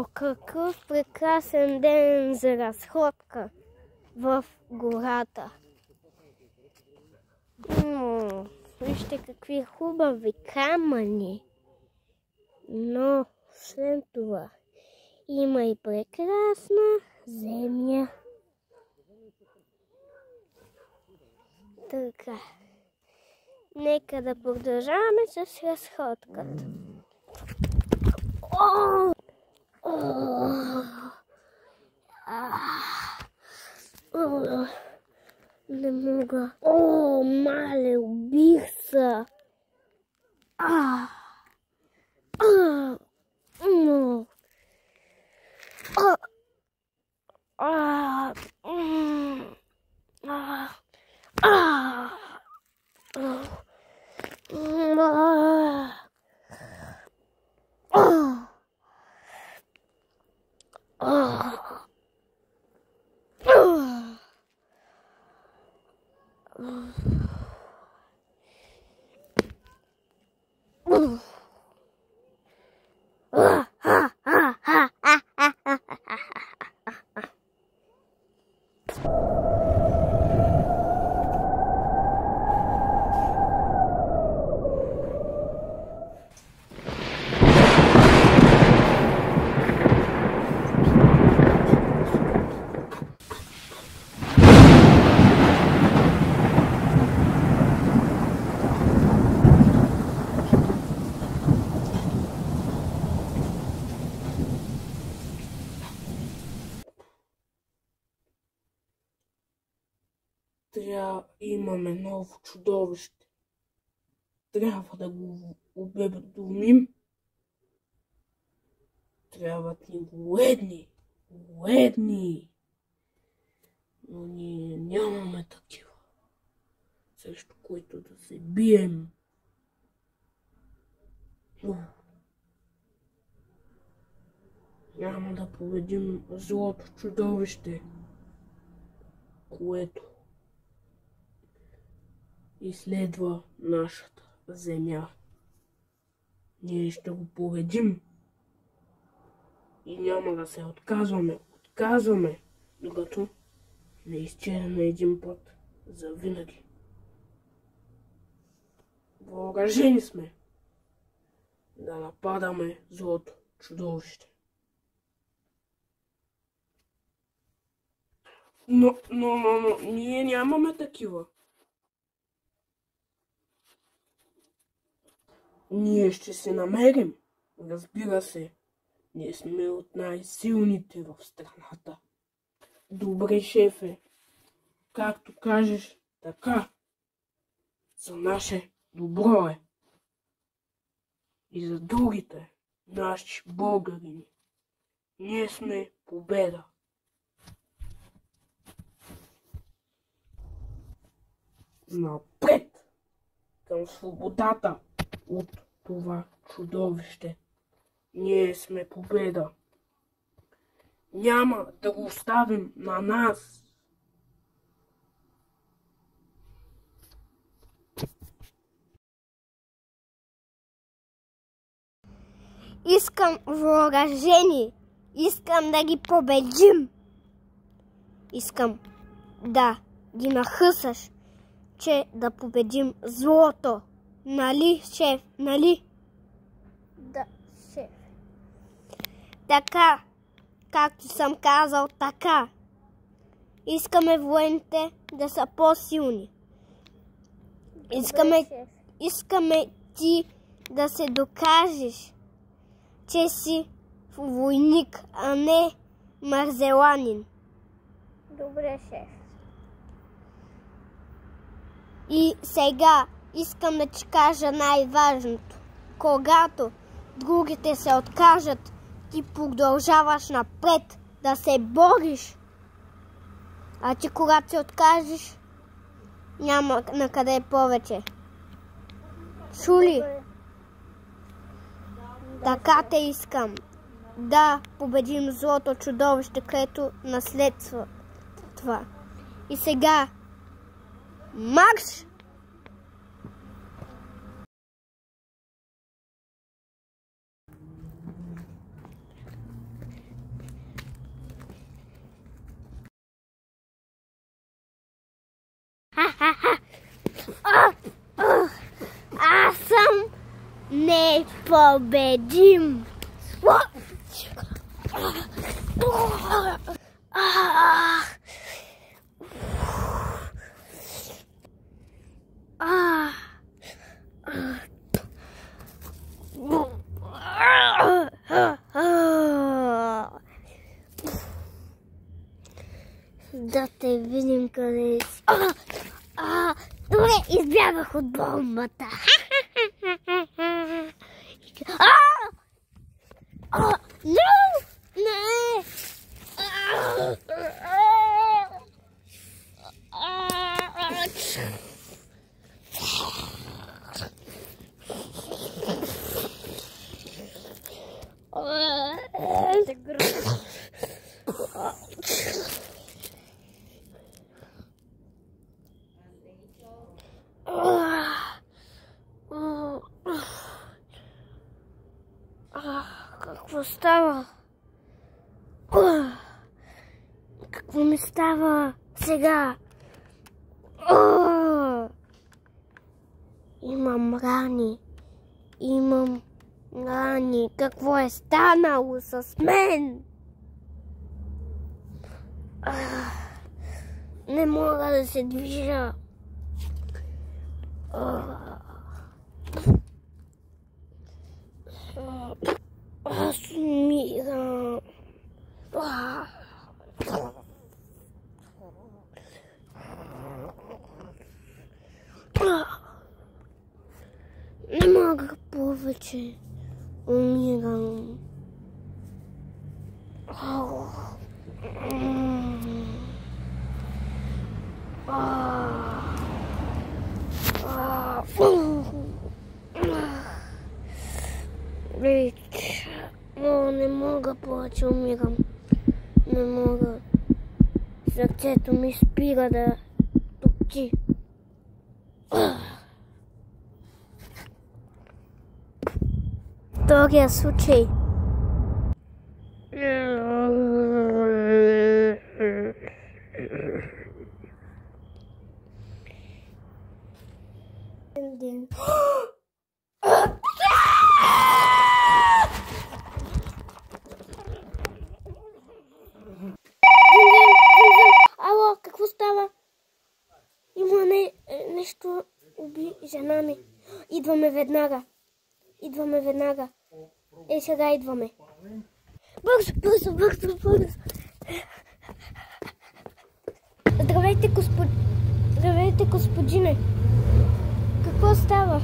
О, какъв прекрасен ден за разходка в гората. Вижте какви хубави камъни. Но след това има и прекрасна земя. Така. Нека да продължаваме с разходката. Не мога. Мале, убих се. Имаме ново чудовище. Трябва да го обедомим. Трябват ни воедни. Но ние нямаме такива, срещу които да се бием. Няма да победим злото чудовище, което изследва нашата земя. Ние ще го победим и няма да се отказваме, докато не изчезнем един път завинаги. Въоръжени сме да нападаме злото чудовище. Но ние нямаме такива. Ние ще се намерим, разбира се. Ние сме от най-силните в страната. Добре, шефе. Както кажеш, така. За наше добро е. И за другите наши българини. Ние сме победа. Напред към свободата от това чудовище. Ние сме победа. Няма да го оставим на нас. Искам въоръжение. Искам да ги победим. Искам да ги нахъсаш, че да победим злото. Нали, шеф? Нали? Да, шеф. Така, както съм казал, така. Искаме военните да са по-силни. Искаме ти да се докажеш, че си войник, а не марзеланин. Добре, шеф. И сега искам да ти кажа най-важното. Когато другите се откажат, ти продължаваш напред да се бориш. А ти когато се откажеш, няма на къде повече. Чули? Така те искам. Да победим злото чудовище, което наследства това. И сега марш! Аз съм непобедим. Да те видим къде си. Добре, избягах от бомбата. Не! Какво става? Какво ми става сега? Имам рани. Какво е станало с мен? Не мога да се движа. Аз умирам. Не мога повече. Умирам. Не мога повече, умирам. Не мога. Сърцето ми спира да топчи. Втория случай. Ало, какво става? Има нещо, уби жена ми. Идваме веднага. Сега идваме. Бързо. Здравейте, господине. Какво става?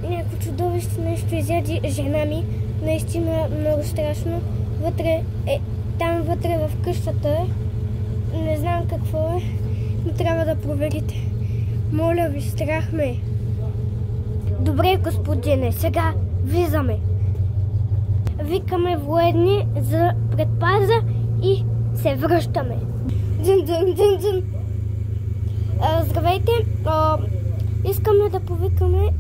Някакво чудовище нещо изяди жена ми. Наистина много страшно. Там вътре в къщата е. Не знам какво е, но трябва да проверите. Моля ви, страх ме. Добре, господине, сега влизаме. Викаме военни за предпаза и се връщаме. Дзин. Здравейте, искаме да повикаме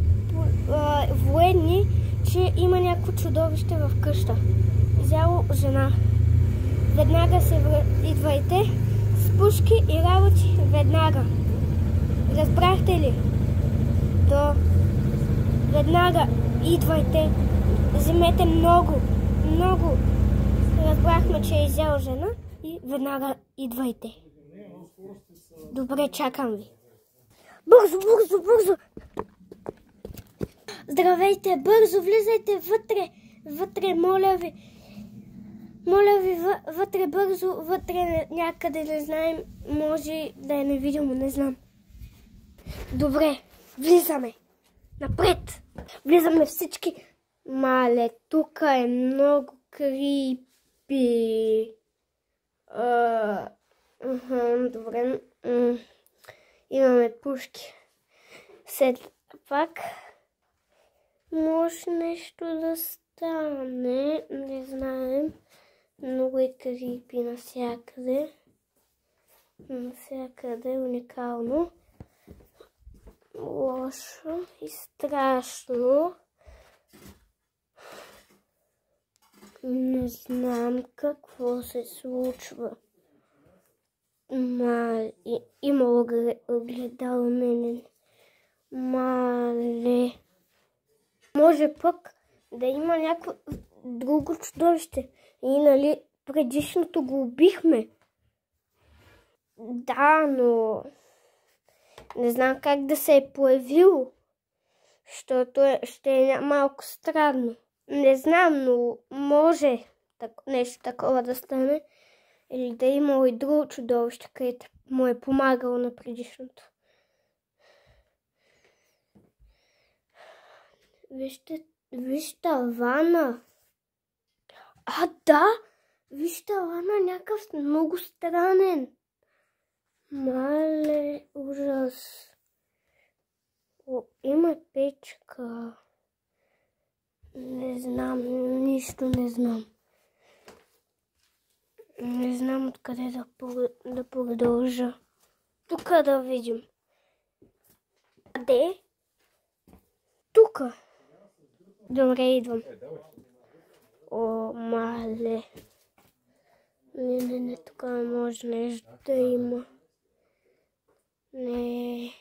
военни, че има някакво чудовище в къща. Взяло жена. Веднага идвайте с пушки и работи веднага. Разбрахте ли? Веднага идвайте. Вземете много. Разбрахме, че е изял жена и веднага идвайте. Добре, чакам ви. Бързо. Здравейте, бързо, влизайте вътре, моля ви. Вътре бързо, вътре някъде, не знаем, може да е невидимо, не знам. Добре, влизаме. Напред! Влизаме всички. Мале, тук е много крипи. Добре. Имаме пушки. След пак може нещо да стане. Не знаем. Много е крипи навсякъде. Уникално. Лошо и страшно. Не знам какво се случва. Имало огледало мене. Мале. Може пък да има някакво друго чудовище. И нали предишното го убихме. Да, но не знам как да се е появило. Защото ще е малко странно. Не знам, но може нещо такова да стане. Или да е имало и друго чудовище, където му е помагало на предишното. Виж тавана. Да! Виж тавана, някакъв много странен. Мале, ужас. Има печка. Не знам, нищо не знам. Не знам откъде да продължа. Тук да видим. Къде? Тука. Добре, идвам. О, мале. Не, тук може нещо да има. Не.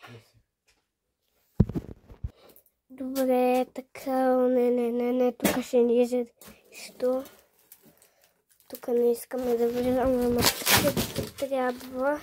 Добре, така, не, тук ще ни излезе. Що? Тук не искаме да влизаме, ама ще трябва.